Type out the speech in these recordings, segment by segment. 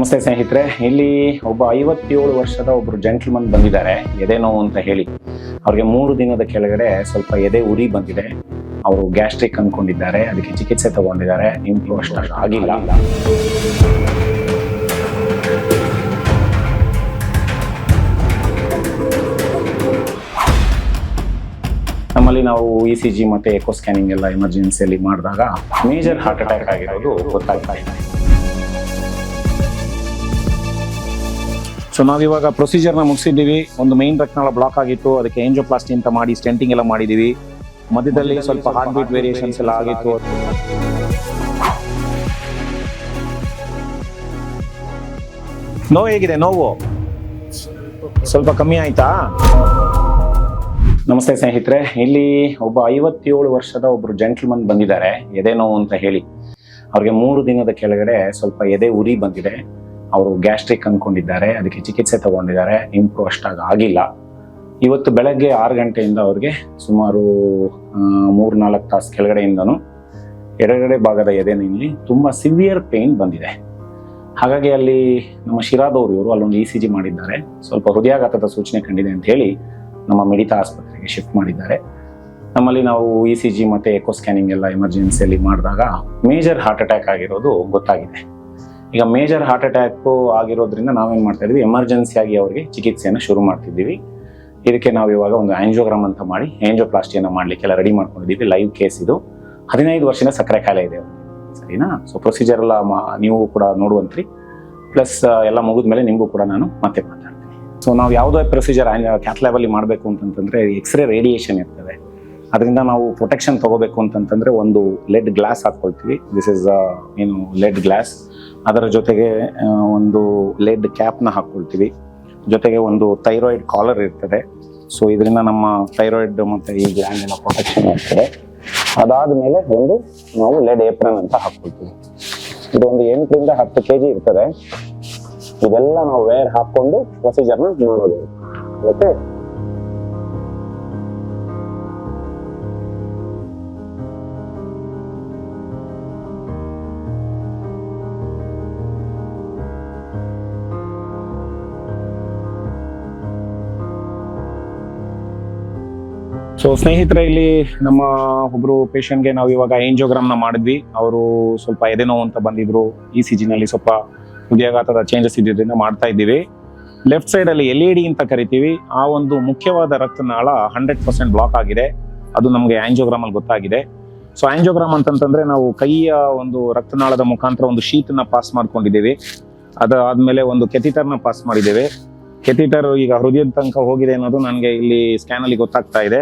ನಮಸ್ತೆ ಸ್ನೇಹಿತರೆ, ಇಲ್ಲಿ ಒಬ್ಬ 57 ವರ್ಷದ ಒಬ್ರು ಜೆಂಟ್ಲ್ಮನ್ ಬಂದಿದ್ದಾರೆ ಎದೆ ನೋವು ಅಂತ ಹೇಳಿ. ಅವ್ರಿಗೆ 3 ದಿನದ ಕೆಳಗಡೆ ಸ್ವಲ್ಪ ಎದೆ ಉರಿ ಬಂದಿದೆ. ಅವರು ಗ್ಯಾಸ್ಟ್ರಿಕ್ ಅನ್ಕೊಂಡಿದ್ದಾರೆ, ಅದಕ್ಕೆ ಚಿಕಿತ್ಸೆ ತಗೊಂಡಿದ್ದಾರೆ. ಇಂಪ್ರೂವ್ ಅಷ್ಟು ಆಗಿಲ್ಲ. ನಮ್ಮಲ್ಲಿ ನಾವು ECG ಮತ್ತೆ ಎಕೋ ಸ್ಕ್ಯಾನಿಂಗ್ ಎಲ್ಲ ಎಮರ್ಜೆನ್ಸಿಯಲ್ಲಿ ಮಾಡಿದಾಗ ಮೇಜರ್ ಹಾರ್ಟ್ ಅಟ್ಯಾಕ್ ಆಗಿರೋದು ಗೊತ್ತಾಗ್ತಾ ಇದೆ. ಸೊ ನಾವಿವಾಗ ಪ್ರೊಸೀಜರ್ನ ಮುಗಿಸಿದ್ದೀವಿ. ಒಂದು ಮೈನ್ ರಕ್ತನಾಳ ಬ್ಲಾಕ್ ಆಗಿತ್ತು, ಅದಕ್ಕೆ ಏಂಜಿಯೋಪ್ಲಾಸ್ಟಿ ಅಂತ ಮಾಡಿ ಸ್ಟೆಂಟಿಂಗ್ ಎಲ್ಲ ಮಾಡಿದ್ದೀವಿ. ಮಧ್ಯದಲ್ಲಿ ಸ್ವಲ್ಪ ಹಾರ್ಟ್ ಬೀಟ್ ವೇರಿಯೇಷನ್ಸ್ ಎಲ್ಲ ಆಗಿತ್ತು. ನೋವು ಹೇಗಿದೆ? ನೋವು ಸ್ವಲ್ಪ ಕಮ್ಮಿ ಆಯ್ತಾ? ನಮಸ್ತೆ ಸ್ನೇಹಿತರೆ, ಇಲ್ಲಿ ಒಬ್ಬ 57 ವರ್ಷದ ಒಬ್ರು ಜೆಂಟ್ಲ್ಮನ್ ಬಂದಿದ್ದಾರೆ ಎದೆ ನೋವು ಅಂತ ಹೇಳಿ. ಅವ್ರಿಗೆ 3 ದಿನದ ಕೆಳಗಡೆ ಸ್ವಲ್ಪ ಎದೆ ಉರಿ ಬಂದಿದೆ. ಅವರು ಗ್ಯಾಸ್ಟ್ರಿಕ್ ಅನ್ಕೊಂಡಿದ್ದಾರೆ, ಅದಕ್ಕೆ ಚಿಕಿತ್ಸೆ ತಗೊಂಡಿದ್ದಾರೆ. ಇಂಪ್ರೂವ್ ಅಷ್ಟಾಗಿ ಆಗಿಲ್ಲ. ಇವತ್ತು ಬೆಳಗ್ಗೆ 6 ಗಂಟೆಯಿಂದ ಅವ್ರಿಗೆ ಸುಮಾರು 3-4 ತಾಸು ಕೆಳಗಡೆಯಿಂದನೂ ಎಡಗಡೆ ಭಾಗದ ಎದೆನಲ್ಲಿ ತುಂಬ ಸಿವಿಯರ್ ಪೇನ್ ಬಂದಿದೆ. ಹಾಗಾಗಿ ಅಲ್ಲಿ ನಮ್ಮ ಶಿರಾದವರು ಇವರು ಅಲ್ಲೊಂದು ECG ಮಾಡಿದ್ದಾರೆ. ಸ್ವಲ್ಪ ಹೃದಯಾಘಾತದ ಸೂಚನೆ ಕಂಡಿದೆ ಅಂತ ಹೇಳಿ ನಮ್ಮ ಮೆಡಿತಾ ಆಸ್ಪತ್ರೆಗೆ ಶಿಫ್ಟ್ ಮಾಡಿದ್ದಾರೆ. ನಮ್ಮಲ್ಲಿ ನಾವು ECG ಮತ್ತೆ ಎಕೋ ಸ್ಕ್ಯಾನಿಂಗ್ ಎಲ್ಲ ಎಮರ್ಜೆನ್ಸಿಯಲ್ಲಿ ಮಾಡಿದಾಗ ಮೇಜರ್ ಹಾರ್ಟ್ ಅಟ್ಯಾಕ್ ಆಗಿರೋದು ಗೊತ್ತಾಗಿದೆ. ಈಗ ಮೇಜರ್ ಹಾರ್ಟ್ ಅಟ್ಯಾಕ್ ಆಗಿರೋದ್ರಿಂದ ನಾವೇನು ಮಾಡ್ತಾ ಇದ್ವಿ, ಎಮರ್ಜೆನ್ಸಿಯಾಗಿ ಅವರಿಗೆ ಚಿಕಿತ್ಸೆಯನ್ನು ಶುರು ಮಾಡ್ತಿದ್ದೀವಿ. ಇದಕ್ಕೆ ನಾವು ಇವಾಗ ಒಂದು ಆಂಜಿಯೋಗ್ರಾಮ್ ಅಂತ ಮಾಡಿ ಏಂಜಿಯೋಪ್ಲಾಸ್ಟಿಯನ್ನು ಮಾಡಲಿಕ್ಕೆಲ್ಲ ರೆಡಿ ಮಾಡ್ಕೊಂಡಿದ್ದೀವಿ. ಲೈವ್ ಕೇಸ್ ಇದು. 15 ವರ್ಷದ ಸಕ್ಕರೆ ಕಾಯಿಲೆ ಇದೆ ಅವ್ರಿಗೆ, ಸರಿನಾ? ಸೊ ಪ್ರೊಸೀಜರ್ ಎಲ್ಲ ನೀವು ಕೂಡ ನೋಡುವಂತ್ರಿ. ಪ್ಲಸ್ ಎಲ್ಲ ಮುಗಿದ್ಮೇಲೆ ನಿಮಗೂ ಕೂಡ ನಾನು ಮತ್ತೆ ಮಾತಾಡ್ತೀನಿ. ಸೊ ನಾವು ಯಾವುದೇ ಪ್ರೊಸೀಜರ್ ಕ್ಯಾತ್ ಲ್ಯಾಬಲ್ಲಿ ಮಾಡಬೇಕು ಅಂತಂತಂದರೆ ಎಕ್ಸ್ರೇ ರೇಡಿಯೇಷನ್ ಇರ್ತದೆ. ಅದರಿಂದ ನಾವು ಪ್ರೊಟೆಕ್ಷನ್ ತಗೋಬೇಕು ಅಂತಂತಂದರೆ ಒಂದು ಲೆಡ್ ಗ್ಲಾಸ್ ಹಾಕ್ಕೊಳ್ತೀವಿ. ದಿಸ್ ಇಸ್ ಏನು ಲೆಡ್ ಗ್ಲಾಸ್. ಅದರ ಜೊತೆಗೆ ಒಂದು ಲೆಡ್ ಕ್ಯಾಪ್ನ ಹಾಕ್ಕೊಳ್ತೀವಿ. ಜೊತೆಗೆ ಒಂದು ಥೈರಾಯ್ಡ್ ಕಾಲರ್ ಇರ್ತದೆ. ಸೊ ಇದರಿಂದ ನಮ್ಮ ಥೈರಾಯ್ಡ್ ಮತ್ತು ಈ ಗ್ಲ್ಯಾಂಡ್ ಎಲ್ಲ ಪ್ರೊಟೆಕ್ಷನ್ ಆಗ್ತದೆ. ಅದಾದ ಮೇಲೆ ಒಂದು ನಾವು ಲೆಡ್ ಏಪ್ರನ್ ಅಂತ ಹಾಕ್ಕೊಳ್ತೀವಿ. ಇದು ಒಂದು 8ರಿಂದ 10 kg ಇರ್ತದೆ. ಇದೆಲ್ಲ ನಾವು ವೇರ್ ಹಾಕ್ಕೊಂಡು ಪ್ರೊಸೀಜರ್ನ ಮಾಡೋದು. ಓಕೆ, ಸೊ ಸ್ನೇಹಿತರೆ, ಇಲ್ಲಿ ನಮ್ಮ ಒಬ್ರು ಪೇಷಂಟ್ಗೆ ನಾವು ಇವಾಗ ಏಂಜಿಯೋಗ್ರಾಮ್ನ ಮಾಡಿದ್ವಿ. ಅವರು ಸ್ವಲ್ಪ ಎದೆ ನೋವು ಅಂತ ಬಂದಿದ್ರು. ECG ನಲ್ಲಿ ಸ್ವಲ್ಪ ಹೃದಯಾಘಾತದ ಚೇಂಜಸ್ ಇದ್ದಿದ್ದರಿಂದ ಮಾಡ್ತಾ ಇದ್ದೀವಿ. ಲೆಫ್ಟ್ ಸೈಡ್ ಅಲ್ಲಿ LED ಅಂತ ಕರಿತೀವಿ. ಆ ಒಂದು ಮುಖ್ಯವಾದ ರಕ್ತನಾಳ 100% ಬ್ಲಾಕ್ ಆಗಿದೆ. ಅದು ನಮಗೆ ಆಂಜಿಯೋಗ್ರಾಮ್ ಅಲ್ಲಿ ಗೊತ್ತಾಗಿದೆ. ಸೊ ಆಂಜಿಯೋಗ್ರಾಮ್ ಅಂತಂತಂದ್ರೆ ನಾವು ಕೈಯ ಒಂದು ರಕ್ತನಾಳದ ಮುಖಾಂತರ ಒಂದು ಶೀಟ್ನ ಪಾಸ್ ಮಾಡ್ಕೊಂಡಿದ್ದೀವಿ. ಅದಾದ್ಮೇಲೆ ಒಂದು ಕೆಥಿಟರ್ನ ಪಾಸ್ ಮಾಡಿದ್ದೇವೆ. ಕೆಥಿಟರ್ ಈಗ ಹೃದಯದ ತನಕ ಹೋಗಿದೆ ಅನ್ನೋದು ನನಗೆ ಇಲ್ಲಿ ಸ್ಕ್ಯಾನ್ ಅಲ್ಲಿ ಗೊತ್ತಾಗ್ತಾ ಇದೆ.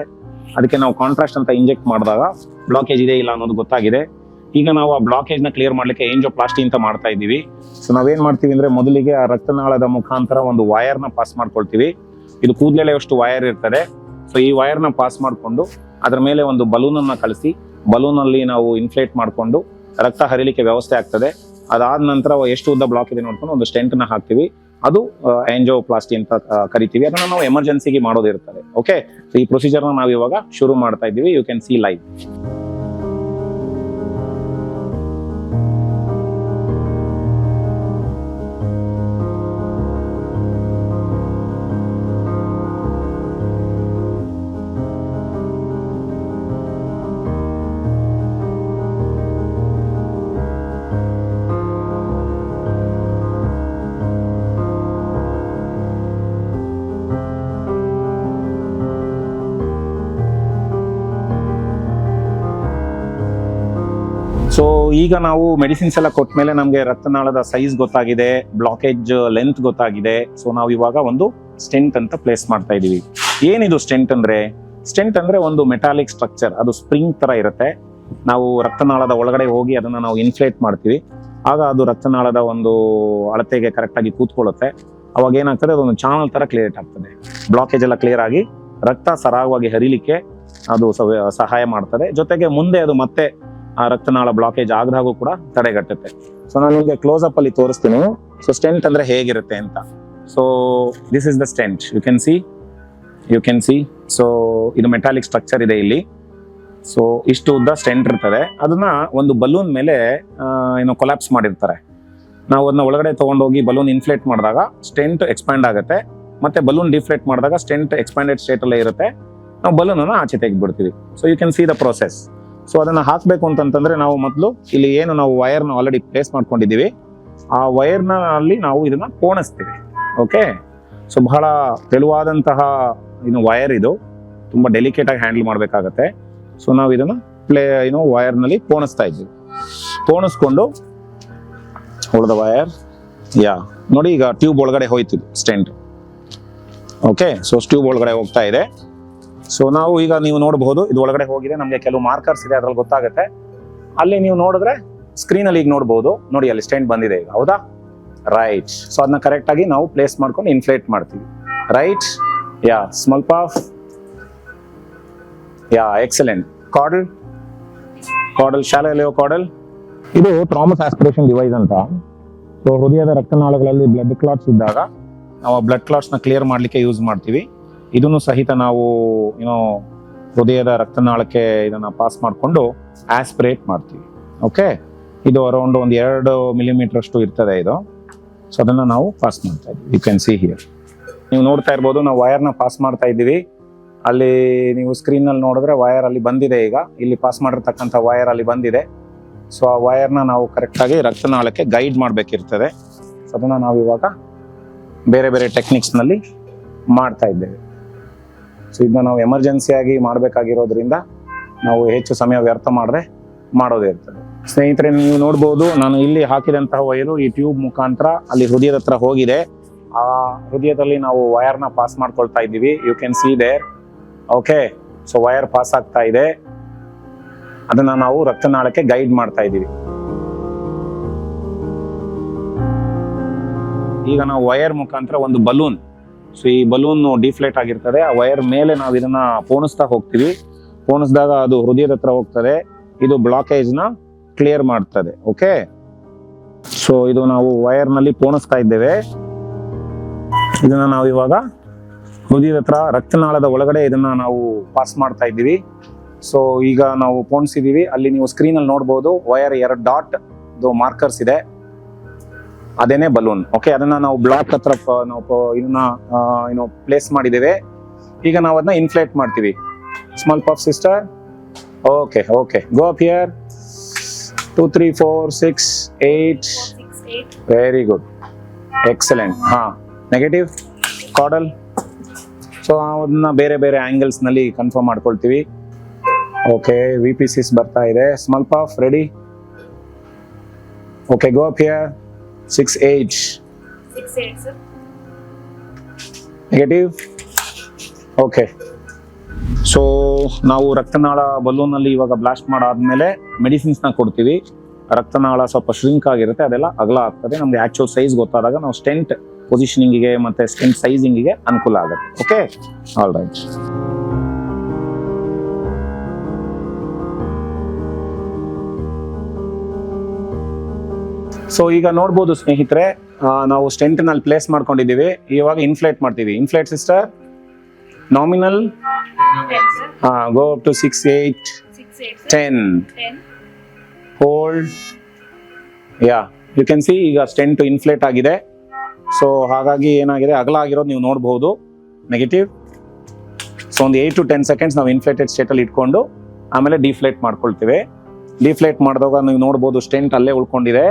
ಅದಕ್ಕೆ ನಾವು ಕಾಂಟ್ರಾಸ್ಟ್ ಅಂತ ಇಂಜೆಕ್ಟ್ ಮಾಡಿದಾಗ ಬ್ಲಾಕೇಜ್ ಇದೆ ಇಲ್ಲ ಅನ್ನೋದು ಗೊತ್ತಾಗಿದೆ. ಈಗ ನಾವು ಆ ಬ್ಲಾಕೇಜ್ ನ ಕ್ಲಿಯರ್ ಮಾಡ್ಲಿಕ್ಕೆ ಏಂಜಿಯೋಪ್ಲಾಸ್ಟಿ ಅಂತ ಮಾಡ್ತಾ ಇದ್ದೀವಿ. ಸೊ ನಾವೇನ್ ಮಾಡ್ತೀವಿ ಅಂದ್ರೆ, ಮೊದಲಿಗೆ ಆ ರಕ್ತನಾಳದ ಮುಖಾಂತರ ಒಂದು ವೈರ್ನ ಪಾಸ್ ಮಾಡ್ಕೊಳ್ತೀವಿ. ಇದು ಕೂದಲೆಳೆಯುವಷ್ಟು ವೈರ್ ಇರ್ತದೆ. ಸೊ ಈ ವೈರ್ನ ಪಾಸ್ ಮಾಡಿಕೊಂಡು ಅದ್ರ ಮೇಲೆ ಒಂದು ಬಲೂನ್ ಅನ್ನ ಕಳಿಸಿ, ಬಲೂನ್ ಅಲ್ಲಿ ನಾವು ಇನ್ಫ್ಲೇಟ್ ಮಾಡಿಕೊಂಡು ರಕ್ತ ಹರಿಲಿಕ್ಕೆ ವ್ಯವಸ್ಥೆ ಆಗ್ತದೆ. ಅದಾದ ನಂತರ ಎಷ್ಟು ಉದ್ದ ಬ್ಲಾಕ್ ಇದೆ ನೋಡ್ಕೊಂಡು ಒಂದು ಸ್ಟೆಂಟ್ ನ ಹಾಕ್ತಿವಿ. ಅದು ಆಂಜಿಯೋಪ್ಲಾಸ್ಟಿ ಅಂತ ಕರಿತೀವಿ. ಅದನ್ನ ನಾವು ಎಮರ್ಜೆನ್ಸಿಗೆ ಮಾಡೋದಿರ್ತದೆ. ಓಕೆ, ಸೊ ಈ ಪ್ರೊಸೀಜರ್ನ ನಾವು ಇವಾಗ ಶುರು ಮಾಡ್ತಾ ಇದ್ದೀವಿ. You can see live. So ಈಗ ನಾವು ಮೆಡಿಸಿನ್ಸ್ ಎಲ್ಲ ಕೊಟ್ಟ ಮೇಲೆ ನಮಗೆ ರಕ್ತನಾಳದ ಸೈಜ್ ಗೊತ್ತಾಗಿದೆ, ಬ್ಲಾಕೇಜ್ ಲೆಂತ್ ಗೊತ್ತಾಗಿದೆ. ಸೊ ನಾವು ಇವಾಗ ಒಂದು ಸ್ಟೆಂಟ್ ಅಂತ ಪ್ಲೇಸ್ ಮಾಡ್ತಾ ಇದೀವಿ. ಏನಿದು ಸ್ಟೆಂಟ್ ಅಂದ್ರೆ? ಸ್ಟೆಂಟ್ ಅಂದ್ರೆ ಒಂದು ಮೆಟಾಲಿಕ್ ಸ್ಟ್ರಕ್ಚರ್. ಅದು ಸ್ಪ್ರಿಂಗ್ ತರ ಇರುತ್ತೆ. ನಾವು ರಕ್ತನಾಳದ ಒಳಗಡೆ ಹೋಗಿ ಅದನ್ನ ನಾವು ಇನ್ಫ್ಲೇಟ್ ಮಾಡ್ತೀವಿ. ಆಗ ಅದು ರಕ್ತನಾಳದ ಒಂದು ಅಳತೆಗೆ ಕರೆಕ್ಟ್ ಆಗಿ ಕೂತ್ಕೊಳ್ಳುತ್ತೆ. ಅವಾಗ ಏನಾಗ್ತದೆ, ಅದೊಂದು ಚಾನಲ್ ತರ ಕ್ಲಿಯರ್ ಆಗ್ತದೆ. ಬ್ಲಾಕೇಜ್ ಎಲ್ಲ ಕ್ಲಿಯರ್ ಆಗಿ ರಕ್ತ ಸರಾಗವಾಗಿ ಹರಿಲಿಕ್ಕೆ ಅದು ಸಹಾಯ ಮಾಡ್ತದೆ. ಜೊತೆಗೆ ಮುಂದೆ ಅದು ಮತ್ತೆ ಆ ರಕ್ತನಾಳ ಬ್ಲಾಕೇಜ್ ಆಗದಾಗೂ ಕೂಡ ತಡೆಗಟ್ಟುತ್ತೆ. ಸೊ ನಾನು ನಿಮಗೆ ಕ್ಲೋಸ್ ಅಪ್ ಅಲ್ಲಿ ತೋರಿಸ್ತೀನಿ. ಸೊ ಸ್ಟೆಂಟ್ ಅಂದ್ರೆ ಹೇಗಿರುತ್ತೆ ಅಂತ. So this is the stent. You can see. So ಇದು ಮೆಟಾಲಿಕ್ ಸ್ಟ್ರಕ್ಚರ್ ಇದೆ ಇಲ್ಲಿ. ಸೊ ಇಷ್ಟು ಉದ್ದ ಸ್ಟೆಂಟ್ ಇರ್ತದೆ. ಅದನ್ನ ಒಂದು ಬಲೂನ್ ಮೇಲೆ ಏನೋ ಕೊಲಾಪ್ಸ್ ಮಾಡಿರ್ತಾರೆ. ನಾವು ಅದನ್ನ ಒಳಗಡೆ ತಗೊಂಡೋಗಿ ಬಲೂನ್ ಇನ್ಫ್ಲೇಟ್ ಮಾಡಿದಾಗ ಸ್ಟೆಂಟ್ ಎಕ್ಸ್ಪ್ಯಾಂಡ್ ಆಗುತ್ತೆ, ಮತ್ತೆ ಬಲೂನ್ ಡಿಫ್ಲೇಟ್ ಮಾಡಿದಾಗ ಸ್ಟೆಂಟ್ ಎಕ್ಸ್ಪ್ಯಾಂಡೆಡ್ ಸ್ಟೇಟ್ ಅಲ್ಲೇ ಇರುತ್ತೆ. ನಾವು ಬಲೂನ್ ಅನ್ನು ಆಚೆ ತೆಗೆದ್ಬಿಡ್ತೀವಿ. So you can see the process. So ಅದನ್ನ ಹಾಕ್ಬೇಕು ಅಂತಂತಂದ್ರೆ ನಾವು ಮೊದಲು ಇಲ್ಲಿ ಏನು ನಾವು ವೈರ್ನ ಆಲ್ರೆಡಿ ಪ್ಲೇಸ್ ಮಾಡ್ಕೊಂಡಿದ್ದೀವಿ, ಆ ವೈರ್ನ ಅಲ್ಲಿ ನಾವು ಇದನ್ನ ಪೋಣಿಸ್ತೀವಿ. ಓಕೆ, ಸೊ ಬಹಳ ತೆಳುವಾದಂತಹ ವೈರ್ ಇದು, ತುಂಬಾ ಡೆಲಿಕೇಟ್ ಆಗಿ ಹ್ಯಾಂಡಲ್ ಮಾಡಬೇಕಾಗತ್ತೆ. ಸೊ ನಾವು ಇದನ್ನ ವೈರ್ನಲ್ಲಿ ಪೋಣಿಸ್ತಾ ಇದ್ದೀವಿ. ಪೋಣಿಸ್ಕೊಂಡು ಉಳಿದ ವೈರ್ ನೋಡಿ ಈಗ ಟ್ಯೂಬ್ ಒಳಗಡೆ ಹೋಯ್ತು ಸ್ಟೆಂಟ್. ಓಕೆ, ಸೊ ಟ್ಯೂಬ್ ಒಳಗಡೆ ಹೋಗ್ತಾ ಇದೆ. ಸೊ ನಾವು ಈಗ ನೀವು ನೋಡಬಹುದು ಇದು ಒಳಗಡೆ ಹೋಗಿದೆ, ನಮಗೆ ಕೆಲವು ಮಾರ್ಕರ್ಸ್ ಇದೆ ಅದ್ರಲ್ಲಿ ಗೊತ್ತಾಗುತ್ತೆ. ಅಲ್ಲಿ ನೀವು ನೋಡಿದ್ರೆ ಸ್ಕ್ರೀನ್ ಅಲ್ಲಿ ಈಗ ನೋಡಬಹುದು, ನೋಡಿ ಅಲ್ಲಿ ಸ್ಟೆಂಟ್ ಬಂದಿದೆ ಈಗ, ಹೌದಾ? ರೈಟ್. ಸೊ ಅದನ್ನ ಕರೆಕ್ಟ್ ಆಗಿ ನಾವು ಪ್ಲೇಸ್ ಮಾಡ್ಕೊಂಡು ಇನ್ಫ್ಲೇಟ್ ಮಾಡ್ತೀವಿ. Right, small puff, excellent. Caudal ಶಾಲೆಯಲ್ಲಿ ಕಾಡಲ್ ಇದು ಥ್ರಾಂಬಸ್ ಆಸ್ಪಿರೇಷನ್ ಡಿವೈಸ್ ಅಂತ. ಸೊ ಹೃದಯದ ರಕ್ತನಾಳಗಳಲ್ಲಿ ಬ್ಲಡ್ ಕ್ಲಾಟ್ಸ್ ಇದ್ದಾಗ ನಾವು ಬ್ಲಡ್ ಕ್ಲಾಟ್ಸ್ ನ ಕ್ಲಿಯರ್ ಮಾಡ್ಲಿಕ್ಕೆ ಯೂಸ್ ಮಾಡ್ತೀವಿ. ಇದನ್ನು ಸಹಿತ ನಾವು ಹೃದಯದ ರಕ್ತನಾಳಕ್ಕೆ ಇದನ್ನ ಪಾಸ್ ಮಾಡಿಕೊಂಡು ಆಸ್ಪಿರೇಟ್ ಮಾಡ್ತೀವಿ. ಓಕೆ, ಇದು ಅರೌಂಡ್ 1-2 ಮಿಲಿಮೀಟರ್ ಅಷ್ಟು ಇರ್ತದೆ ಇದು. ಸೊ ಅದನ್ನ ನಾವು ಪಾಸ್ ಮಾಡ್ತಾ ಇದ್ದೀವಿ. ಯು ಕ್ಯಾನ್ ಸಿ ಹಿಯರ್, ನೀವು ನೋಡ್ತಾ ಇರ್ಬೋದು, ನಾವು ವೈರ್ನ ಪಾಸ್ ಮಾಡ್ತಾ ಇದ್ದೀವಿ. ಅಲ್ಲಿ ನೀವು ಸ್ಕ್ರೀನ್ ನಲ್ಲಿ ನೋಡಿದ್ರೆ ವೈರ್ ಅಲ್ಲಿ ಬಂದಿದೆ. ಈಗ ಇಲ್ಲಿ ಪಾಸ್ ಮಾಡಿರ್ತಕ್ಕಂಥ ವೈರ್ ಅಲ್ಲಿ ಬಂದಿದೆ. ಸೊ ಆ ವೈರ್ನ ನಾವು ಕರೆಕ್ಟ್ ಆಗಿ ರಕ್ತನಾಳಕ್ಕೆ ಗೈಡ್ ಮಾಡ್ಬೇಕಿರ್ತದೆ. ಸೊ ಅದನ್ನ ನಾವು ಇವಾಗ ಬೇರೆ ಬೇರೆ ಟೆಕ್ನಿಕ್ಸ್ ನಲ್ಲಿ ಮಾಡ್ತಾ ಇದ್ದೇವೆ. ಸೊ ಇದನ್ನ ನಾವು ಎಮರ್ಜೆನ್ಸಿಯಾಗಿ ಮಾಡಬೇಕಾಗಿರೋದ್ರಿಂದ ನಾವು ಹೆಚ್ಚು ಸಮಯ ವ್ಯರ್ಥ ಮಾಡೋದೇ ಇರ್ತದೆ. ಸ್ನೇಹಿತರೆ, ನೀವು ನೋಡ್ಬೋದು, ನಾನು ಇಲ್ಲಿ ಹಾಕಿದಂತಹ ವೈರು ಈ ಟ್ಯೂಬ್ ಮುಖಾಂತರ ಅಲ್ಲಿ ಹೃದಯದ ಹತ್ರ ಹೋಗಿದೆ. ಆ ಹೃದಯದಲ್ಲಿ ನಾವು ವೈರ್ನ ಪಾಸ್ ಮಾಡ್ಕೊಳ್ತಾ ಇದ್ದೀವಿ. You can see there. Okay, so wire pass ಆಗ್ತಾ ಇದೆ, ಅದನ್ನ ನಾವು ರಕ್ತನಾಳಕ್ಕೆ ಗೈಡ್ ಮಾಡ್ತಾ ಇದ್ದೀವಿ. ಈಗ ನಾವು ವೈರ್ ಮುಖಾಂತರ ಒಂದು ಬಲೂನ್, ಸೊ ಈ ಬಲೂನ್ ಡಿಫ್ಲೇಟ್ ಆಗಿರ್ತದೆ, ಆ ವೈರ್ ಮೇಲೆ ನಾವು ಇದನ್ನ ಪೋಣಿಸ್ತಾ ಹೋಗ್ತೀವಿ. ಪೋಣಿಸಿದಾಗ ಅದು ಹೃದಯದ ಹತ್ರ ಹೋಗ್ತದೆ, ಇದು ಬ್ಲಾಕೇಜ್ ನ ಕ್ಲಿಯರ್ ಮಾಡ್ತದೆ. ಓಕೆ, ಸೊ ಇದು ನಾವು ವೈರ್ ನಲ್ಲಿ ಪೋಣಿಸ್ತಾ ಇದ್ದೇವೆ. ಇದನ್ನ ನಾವು ಇವಾಗ ಹೃದಯದ ಹತ್ರ ರಕ್ತನಾಳದ ಒಳಗಡೆ ಇದನ್ನ ನಾವು ಪಾಸ್ ಮಾಡ್ತಾ ಇದ್ದೀವಿ. ಸೊ ಈಗ ನಾವು ಪೋಣಿಸಿದೀವಿ, ಅಲ್ಲಿ ನೀವು ಸ್ಕ್ರೀನ್ ಅಲ್ಲಿ ನೋಡಬಹುದು ವೈರ್ 2 ಡಾಟ್ ಮಾರ್ಕರ್ಸ್ ಇದೆ, ಅದೇನೆ ಬಲೂನ್. ಓಕೆ, ಅದನ್ನ ನಾವು ಬ್ಲಾಕ್ ಹತ್ರ ನಾವು ಇದನ್ನ ಪ್ಲೇಸ್ ಮಾಡಿದ್ದೇವೆ. ಈಗ ನಾವು ಅದನ್ನ ಇನ್ಫ್ಲೇಟ್ ಮಾಡ್ತೀವಿ. Small puff sister. Okay, go up here. 2 3 4 6 8. Very good, excellent. Negative caudal. So ಅದನ್ನ ಬೇರೆ ಬೇರೆ ಆಂಗಲ್ಸ್ ನಲ್ಲಿ ಕನ್ಫರ್ಮ್ ಮಾಡ್ಕೊಳ್ತೀವಿ. ಓಕೆ, VPCs ಬರ್ತಾ ಇದೆ. Small puff ready. Okay, go up here. 6 8. sir. Negative. Okay, so ನಾವು ರಕ್ತನಾಳ ಬಲೂನ್ ಅಲ್ಲಿ ಇವಾಗ ಬ್ಲಾಸ್ಟ್ ಮಾಡಾದ್ಮೇಲೆ ಮೆಡಿಸಿನ್ಸ್ ನ ಕೊಡ್ತೀವಿ. ರಕ್ತನಾಳ ಸ್ವಲ್ಪ ಶ್ರಿಂಕ್ ಆಗಿರುತ್ತೆ, ಅದೆಲ್ಲ ಅಗಲ ಆಗ್ತದೆ. ನಮ್ಗೆ ಆಕ್ಚುಲ್ ಸೈಜ್ ಗೊತ್ತಾದಾಗ ನಾವು ಸ್ಟೆಂಟ್ ಪೊಸಿಷನಿಂಗಿಗೆ ಮತ್ತೆ ಸ್ಟೆಂಟ್ ಸೈಜಿಂಗಿಗೆ ಅನುಕೂಲ ಆಗುತ್ತೆ. Okay, all right. ಸೊ ಈಗ ನೋಡ್ಬೋದು ಸ್ನೇಹಿತರೆ, ನಾವು ಸ್ಟೆಂಟ್ ನಲ್ಲಿ ಪ್ಲೇಸ್ ಮಾಡ್ಕೊಂಡಿದ್ದೀವಿ. ಇವಾಗ ಇನ್ಫ್ಲೇಟ್ ಮಾಡ್ತೀವಿ. Inflate sister. Nominal go up to 6 8 10. Hold. You can see ಈಗ ಸ್ಟೆಂಟ್ ಇನ್ಫ್ಲೇಟ್ ಆಗಿದೆ. ಸೊ ಹಾಗಾಗಿ ಏನಾಗಿದೆ, ಅಗಲ ಆಗಿರೋದು ನೀವು ನೋಡಬಹುದು. ನೆಗೆಟಿವ್. ಸೊ ಒಂದು 8 to 10 ಸೆಕೆಂಡ್ಸ್ ನಾವು ಇನ್ಫ್ಲೇಟೆಡ್ ಸ್ಟೇಟ್ ಅಲ್ಲಿ ಇಟ್ಕೊಂಡು ಆಮೇಲೆ ಡಿಫ್ಲೇಟ್ ಮಾಡ್ಕೊಳ್ತೀವಿ. ಡಿಫ್ಲೇಟ್ ಮಾಡಿದಾಗ ನೀವು ನೋಡಬಹುದು ಸ್ಟೆಂಟ್ ಅಲ್ಲೇ ಉಳ್ಕೊಂಡಿದೆ,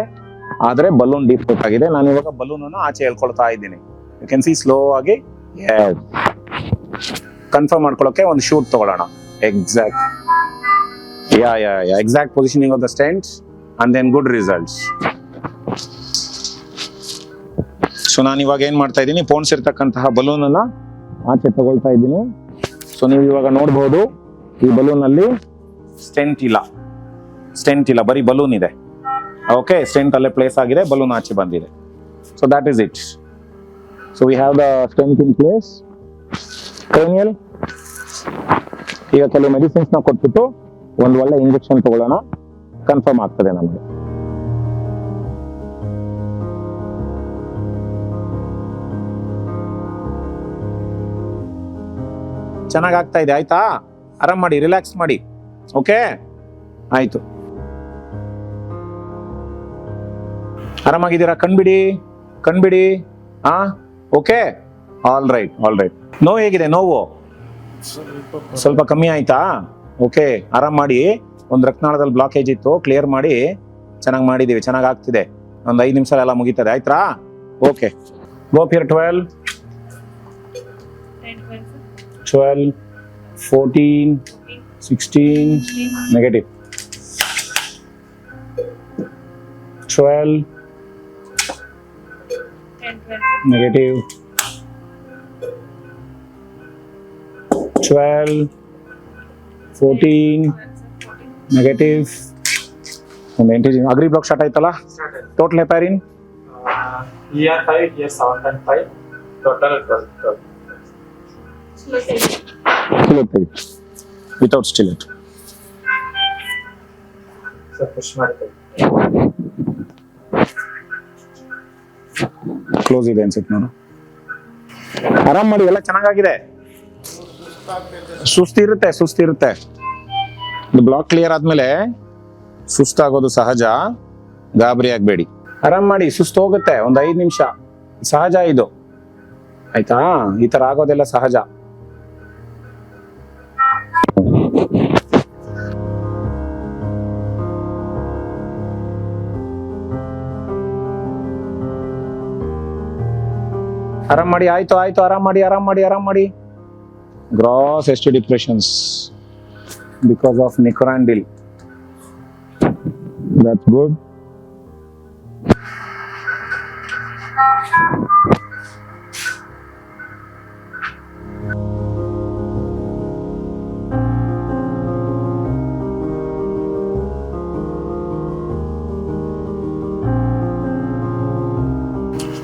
ಆದ್ರೆ ಬಲೂನ್ ಡಿಫ್ಲೇಟ್ ಆಗಿದೆ. ನಾನು ಇವಾಗ ಬಲೂನ್ ಅನ್ನು ಆಚೆ ಹೇಳ್ಕೊಳ್ತಾ ಇದ್ದೀನಿ. ಯು ಕ್ಯಾನ್ ಸಿ ಸ್ಲೋ ಆಗಿ. ಕನ್ಫರ್ಮ್ ಮಾಡ್ಕೊಳ್ಳೋಕೆ ಒಂದು ಶೂಟ್ ತಗೊಳ್ಳೋಣ. Exact positioning of the stents and then good results. So ನಾನು ಇವಾಗ ಏನ್ ಮಾಡ್ತಾ ಇದ್ದೀನಿ, ಪೋಣಿಸಿರ್ತಕ್ಕಂತಹ ಬಲೂನ್ ಅನ್ನ ಆಚೆ ತಗೊಳ್ತಾ ಇದ್ದೀನಿ. ಸೊ ನೀವು ಇವಾಗ ನೋಡಬಹುದು ಈ ಬಲೂನ್ ಅಲ್ಲಿ ಸ್ಟೆಂಟ್ ಇಲ್ಲ, ಬರೀ ಬಲೂನ್ ಇದೆ. ಓಕೆ, ಸ್ಟೆಂಟ್ ಅಲ್ಲೇ ಪ್ಲೇಸ್ ಆಗಿದೆ, ಬಲೂನ್ ಆಚೆ ಬಂದಿದೆ. So that is it. So we have the stent in place. Cranial. ಈಗ ಕೆಲವು ಮೆಡಿಸಿನ್ಸ್ ನ ಕೊಟ್ಬಿಟ್ಟು ಒಂದು ಒಳ್ಳೆ ಇಂಜೆಕ್ಷನ್ ತಗೊಳ್ಳೋಣ, ಕನ್ಫರ್ಮ್ ಆಗ್ತದೆ ನಮಗೆ. ಚೆನ್ನಾಗಿ ಆಗ್ತಾ ಇದೆ. ಆಯ್ತಾ? ಆರಾಮ್ ಮಾಡಿ, ರಿಲ್ಯಾಕ್ಸ್ ಮಾಡಿ. ಓಕೆ, ಆಯ್ತು. ಆರಾಮಾಗಿದ್ದೀರಾ? ಕಣ್ಬಿಡಿ. ಹಾ, ಓಕೆ, ಆಲ್ ರೈಟ್. ನೋವು ಹೇಗಿದೆ? ನೋವು ಸ್ವಲ್ಪ ಕಮ್ಮಿ ಆಯ್ತಾ? ಓಕೆ, ಆರಾಮ್ ಮಾಡಿ. ಒಂದು ರಕ್ತನಾಳದಲ್ಲಿ ಬ್ಲಾಕೇಜ್ ಇತ್ತು, ಕ್ಲಿಯರ್ ಮಾಡಿ ಚೆನ್ನಾಗಿ ಮಾಡಿದೀವಿ, ಚೆನ್ನಾಗಿ ಆಗ್ತಿದೆ. ಒಂದು 5 ನಿಮಿಷ ಎಲ್ಲ ಮುಗೀತದೆ, ಆಯ್ತಾ? Okay, go here. 12, 14, 16, negative. 12, negative. 12, 14, negative. ಒಂದು ಎಂಟೇಜಿಂಗ್ ಅಗ್ರಿ ಬ್ಲಾಕ್ ಸ್ಟಾರ್ಟ್ ಆಯ್ತಲ್ಲ? Total heparin ER 5, ER 7.5, total 12. Without stylet. So push ಮಾಡ್ತೀವಿ. ಕ್ಲೋಸ್ ಇದೆ ಅನ್ಸುತ್ತೆ ನಾನು. ಆರಾಮ್ ಮಾಡಿ, ಎಲ್ಲ ಚೆನ್ನಾಗಿದೆ. ಸುಸ್ತಿರುತ್ತೆ. ಬ್ಲಾಕ್ ಕ್ಲಿಯರ್ ಆದ್ಮೇಲೆ ಸುಸ್ತಾಗೋದು ಸಹಜ, ಗಾಬರಿ ಆಗ್ಬೇಡಿ. ಆರಾಮ್ ಮಾಡಿ, ಸುಸ್ತು ಹೋಗುತ್ತೆ. ಒಂದು 5 ನಿಮಿಷ ಸಹಜ ಇದು, ಆಯ್ತಾ? ಈ ತರ ಆಗೋದೆಲ್ಲ ಸಹಜ. ಆರಾಮ್ ಮಾಡಿ, ಆಯ್ತು. ಆರಾಮ್ ಮಾಡಿ. Gross ST depressions because of nicorandil. That's good.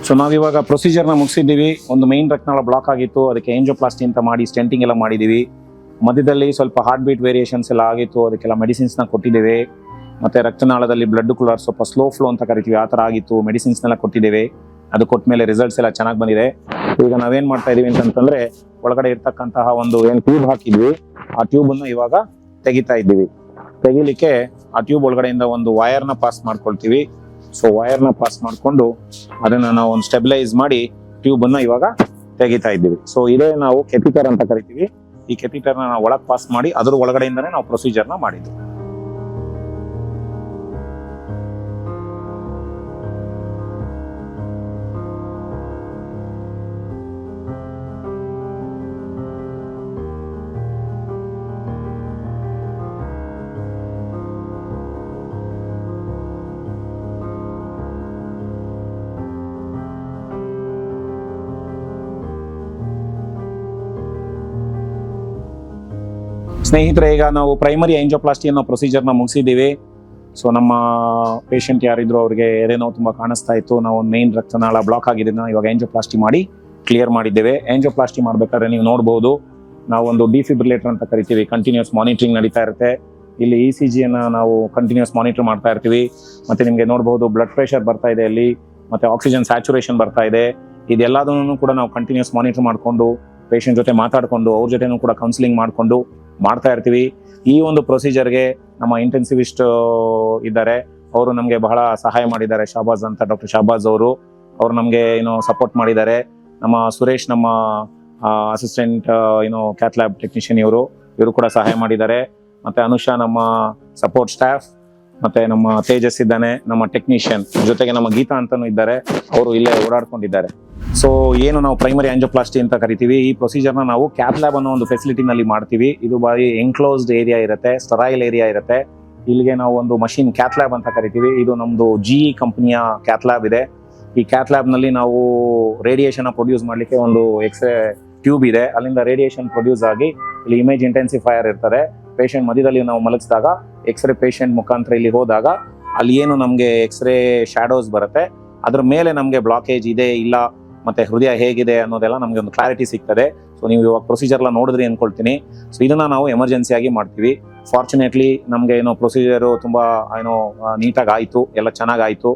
So ನಾವಿವಾಗ ಪ್ರೊಸೀಜರ್ನ ಮುಗಿಸಿದ್ದೀವಿ. ಒಂದು ಮೈನ್ ರಕ್ತನಾಳ ಬ್ಲಾಕ್ ಆಗಿತ್ತು, ಅದಕ್ಕೆ ಏಂಜಿಯೋಪ್ಲಾಸ್ಟಿ ಅಂತ ಮಾಡಿ ಸ್ಟೆಂಟಿಂಗ್ ಎಲ್ಲ ಮಾಡಿದ್ದೀವಿ. ಮಧ್ಯದಲ್ಲಿ ಸ್ವಲ್ಪ ಹಾರ್ಟ್ ಬೀಟ್ ವೇರಿಯೇಷನ್ಸ್ ಎಲ್ಲ ಆಗಿತ್ತು, ಅದಕ್ಕೆಲ್ಲ ಮೆಡಿಸಿನ್ಸ್ನ ಕೊಟ್ಟಿದ್ದೇವೆ. ಮತ್ತು ರಕ್ತನಾಳದಲ್ಲಿ ಬ್ಲಡ್ ಕುಲರ್ ಸ್ವಲ್ಪ ಸ್ಲೋ ಫ್ಲೋ ಅಂತ ಕರಿತೀವಿ, ಆ ಥರ ಆಗಿತ್ತು. ಮೆಡಿಸಿನ್ಸ್ನೆಲ್ಲ ಕೊಟ್ಟಿದ್ದೇವೆ. ಅದು ಕೊಟ್ಟ ಮೇಲೆ ರಿಸಲ್ಟ್ಸ್ ಎಲ್ಲ ಚೆನ್ನಾಗಿ ಬಂದಿದೆ. ಈಗ ನಾವೇನು ಮಾಡ್ತಾ ಇದ್ದೀವಿ ಅಂತಂತಂದರೆ, ಒಳಗಡೆ ಇರ್ತಕ್ಕಂತಹ ಒಂದು ಏನು ಟ್ಯೂಬ್ ಹಾಕಿದ್ವಿ, ಆ ಟ್ಯೂಬನ್ನು ಇವಾಗ ತೆಗಿತಾ ಇದ್ದೀವಿ. ತೆಗಿಲಿಕ್ಕೆ ಆ ಟ್ಯೂಬ್ ಒಳಗಡೆಯಿಂದ ಒಂದು ವೈರ್ನ ಪಾಸ್ ಮಾಡ್ಕೊಳ್ತೀವಿ. ಸೊ ವೈರ್ನ ಪಾಸ್ ಮಾಡಿಕೊಂಡು ಅದನ್ನ ನಾವು ಒಂದು ಸ್ಟೆಬಿಲೈಸ್ ಮಾಡಿ ಟ್ಯೂಬ್ ಅನ್ನ ಇವಾಗ ತೆಗಿತಾ ಇದ್ದೀವಿ. ಸೊ ಇದೇ ನಾವು ಕೆಥಿಟರ್ ಅಂತ ಕರಿತೀವಿ. ಈ ಕೆಥಿಟರ್ನ ನಾವು ಒಳಗೆ ಪಾಸ್ ಮಾಡಿ ಅದ್ರ ಒಳಗಡೆಯಿಂದನೇ ನಾವು ಪ್ರೊಸೀಜರ್ನ ಮಾಡಿದ್ವಿ. ಸ್ನೇಹಿತರೆ, ಈಗ ನಾವು ಪ್ರೈಮರಿ ಏಂಜಿಯೋಪ್ಲಾಸ್ಟಿ ಅನ್ನೋ ಪ್ರೊಸೀಜರ್ನ ಮುಗಿಸಿದ್ದೀವಿ. ಸೊ ನಮ್ಮ ಪೇಷಂಟ್ ಯಾರಿದ್ರು ಅವ್ರಿಗೆ ಎದೆನೋವು ತುಂಬ ಕಾಣಿಸ್ತಾ ಇತ್ತು. ನಾವು ಒಂದು ಮೇನ್ ರಕ್ತನಾಳ ಬ್ಲಾಕ್ ಆಗಿದ್ದನ್ನ ಇವಾಗ ಏಂಜಿಯೋಪ್ಲಾಸ್ಟಿ ಮಾಡಿ ಕ್ಲಿಯರ್ ಮಾಡಿದ್ದೇವೆ. ಏಂಜಿಯೋಪ್ಲಾಸ್ಟಿ ಮಾಡಬೇಕಾದ್ರೆ ನೀವು ನೋಡ್ಬೋದು, ನಾವು ಒಂದು ಡಿಫಿಬ್ರಿಲೇಟರ್ ಅಂತ ಕರಿತೀವಿ. ಕಂಟಿನ್ಯೂಸ್ ಮಾನಿಟರಿಂಗ್ ನಡೀತಾ ಇರುತ್ತೆ. ಇಲ್ಲಿ ECGಯನ್ನು ನಾವು ಕಂಟಿನ್ಯೂಸ್ ಮಾನಿಟರ್ ಮಾಡ್ತಾ ಇರ್ತೀವಿ. ಮತ್ತು ನಿಮಗೆ ನೋಡ್ಬೋದು ಬ್ಲಡ್ ಪ್ರೆಷರ್ ಬರ್ತಾ ಇದೆ ಅಲ್ಲಿ, ಮತ್ತು ಆಕ್ಸಿಜನ್ ಸ್ಯಾಚುರೇಷನ್ ಬರ್ತಾ ಇದೆ. ಇದೆಲ್ಲದನ್ನು ಕೂಡ ನಾವು ಕಂಟಿನ್ಯೂಸ್ ಮಾನಿಟರ್ ಮಾಡಿಕೊಂಡು ಪೇಷಂಟ್ ಜೊತೆ ಮಾತಾಡಿಕೊಂಡು ಅವ್ರ ಜೊತೆನೂ ಕೂಡ ಕೌನ್ಸಿಲಿಂಗ್ ಮಾಡಿಕೊಂಡು ಮಾಡ್ತಾ ಇರ್ತೀವಿ. ಈ ಒಂದು ಪ್ರೊಸೀಜರ್ಗೆ ನಮ್ಮ ಇಂಟೆನ್ಸಿವಿಸ್ಟ್ ಇದ್ದಾರೆ, ಅವರು ನಮಗೆ ಬಹಳ ಸಹಾಯ ಮಾಡಿದ್ದಾರೆ. ಶಾಬಾಜ್ ಅಂತ, ಡಾಕ್ಟರ್ ಶಾಬಾಜ್ ಅವರು ನಮಗೆ ಸಪೋರ್ಟ್ ಮಾಡಿದ್ದಾರೆ. ನಮ್ಮ ಸುರೇಶ್, ನಮ್ಮ ಅಸಿಸ್ಟೆಂಟ್ ಕ್ಯಾತ್ ಲ್ಯಾಬ್ ಟೆಕ್ನಿಷಿಯನ್, ಇವರು ಕೂಡ ಸಹಾಯ ಮಾಡಿದ್ದಾರೆ. ಮತ್ತೆ ಅನುಷಾ ನಮ್ಮ ಸಪೋರ್ಟ್ ಸ್ಟಾಫ್, ಮತ್ತೆ ನಮ್ಮ ತೇಜಸ್ ಇದ್ದಾನೆ ನಮ್ಮ ಟೆಕ್ನಿಷಿಯನ್, ಜೊತೆಗೆ ನಮ್ಮ ಗೀತಾ ಅಂತಾನೂ ಇದ್ದಾರೆ, ಅವರು ಇಲ್ಲೇ ಓಡಾಡ್ಕೊಂಡಿದ್ದಾರೆ. ಸೊ ಏನು ನಾವು ಪ್ರೈಮರಿ ಆಂಜಿಯೋಪ್ಲಾಸ್ಟಿ ಅಂತ ಕರಿತೀವಿ, ಈ ಪ್ರೊಸೀಜರ್ನ ನಾವು ಕ್ಯಾತ್ ಲ್ಯಾಬ್ ಅನ್ನೋ ಒಂದು ಫೆಸಿಲಿಟಿನಲ್ಲಿ ಮಾಡ್ತೀವಿ. ಇದು ಬಾರಿ ಎನ್ಕ್ಲೋಸ್ಡ್ ಏರಿಯಾ ಇರುತ್ತೆ, ಸ್ಟರೈಲ್ ಏರಿಯಾ ಇರುತ್ತೆ. ಇಲ್ಲಿಗೆ ನಾವು ಒಂದು ಮಷಿನ್ ಕ್ಯಾತ್ ಲ್ಯಾಬ್ ಅಂತ ಕರಿತೀವಿ. ಇದು ನಮ್ದು GE ಕಂಪನಿಯ ಕ್ಯಾತ್ ಲ್ಯಾಬ್ ಇದೆ. ಈ ಕ್ಯಾತ್ ಲ್ಯಾಬ್ ನಲ್ಲಿ ನಾವು ರೇಡಿಯೇಷನ್ ಪ್ರೊಡ್ಯೂಸ್ ಮಾಡಲಿಕ್ಕೆ ಒಂದು ಎಕ್ಸ್ರೇ ಟ್ಯೂಬ್ ಇದೆ. ಅಲ್ಲಿಂದ ರೇಡಿಯೇಷನ್ ಪ್ರೊಡ್ಯೂಸ್ ಆಗಿ ಇಲ್ಲಿ ಇಮೇಜ್ ಇಂಟೆನ್ಸಿಫೈಯರ್ ಇರ್ತದೆ. ಪೇಷಂಟ್ ಮಧ್ಯದಲ್ಲಿ ನಾವು ಮಲಗಿಸಿದಾಗ ಎಕ್ಸ್ರೇ ಪೇಷಂಟ್ ಮುಖಾಂತರ ಇಲ್ಲಿ ಹೋದಾಗ ಅಲ್ಲಿ ಏನು ನಮಗೆ ಎಕ್ಸ್ರೇ ಶ್ಯಾಡೋಸ್ ಬರುತ್ತೆ, ಅದ್ರ ಮೇಲೆ ನಮಗೆ ಬ್ಲಾಕೇಜ್ ಇದೆ ಇಲ್ಲ ಮತ್ತೆ ಹೃದಯ ಹೇಗಿದೆ ಅನ್ನೋದೆಲ್ಲ ನಮಗೆ ಒಂದು ಕ್ಲಾರಿಟಿ ಸಿಗ್ತದೆ. ಸೊ ನೀವು ಇವಾಗ ಪ್ರೊಸೀಜರ್ ಎಲ್ಲ ನೋಡಿದ್ರಿ ಅನ್ಕೊಳ್ತೀನಿ. ಸೊ ಇದನ್ನ ನಾವು ಎಮರ್ಜೆನ್ಸಿಯಾಗಿ ಮಾಡ್ತೀವಿ. ಫಾರ್ಚುನೇಟ್ಲಿ ನಮಗೆ ಪ್ರೊಸೀಜರು ತುಂಬಾ ನೀಟಾಗಿ ಆಯಿತು, ಎಲ್ಲ ಚೆನ್ನಾಗಾಯಿತು.